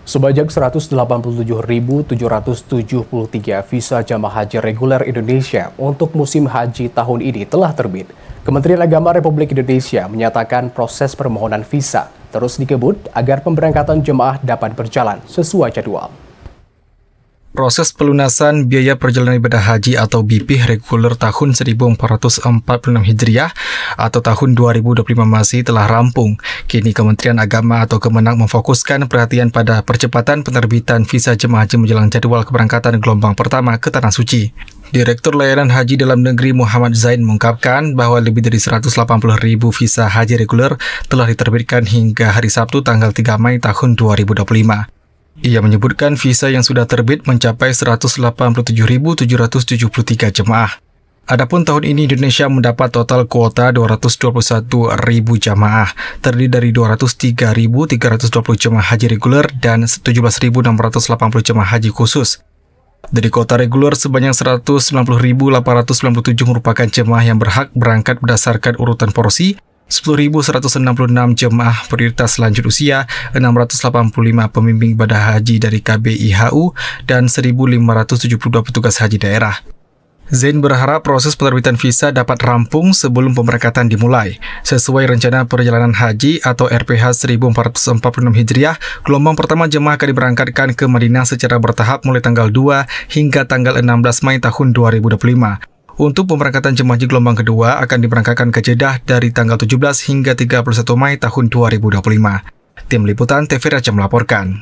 Sebanyak 187.773 visa jamaah haji reguler Indonesia untuk musim haji tahun ini telah terbit. Kementerian Agama Republik Indonesia menyatakan proses permohonan visa terus dikebut agar pemberangkatan jemaah dapat berjalan sesuai jadwal. Proses pelunasan biaya perjalanan ibadah haji atau BP reguler tahun 1446 Hijriah atau tahun 2025 masih telah rampung. Kini Kementerian Agama atau Kemenak memfokuskan perhatian pada percepatan penerbitan visa jemaah haji menjelang jadwal keberangkatan gelombang pertama ke Tanah Suci. Direktur Layanan Haji Dalam Negeri Muhammad Zain mengungkapkan bahwa lebih dari 180.000 visa haji reguler telah diterbitkan hingga hari Sabtu tanggal 3 Mei tahun 2025. Ia menyebutkan visa yang sudah terbit mencapai 187.773 jemaah. Adapun tahun ini Indonesia mendapat total kuota 221.000 jamaah, terdiri dari 203.320 jemaah haji reguler dan 17.680 jemaah haji khusus. Dari kuota reguler sebanyak 190.897 merupakan jemaah yang berhak berangkat berdasarkan urutan porsi, 10.166 jemaah prioritas lanjut usia, 685 pembimbing ibadah haji dari KBIHU, dan 1.572 petugas haji daerah. Zain berharap proses penerbitan visa dapat rampung sebelum pemberangkatan dimulai. Sesuai rencana perjalanan haji atau RPH 1446 Hijriah, gelombang pertama jemaah akan diberangkatkan ke Madinah secara bertahap mulai tanggal 2 hingga tanggal 16 Mei tahun 2025. Untuk pemberangkatan jemaah haji gelombang kedua akan diberangkatkan ke Jeddah dari tanggal 17 hingga 31 Mei tahun 2025. Tim Liputan TV Raja melaporkan.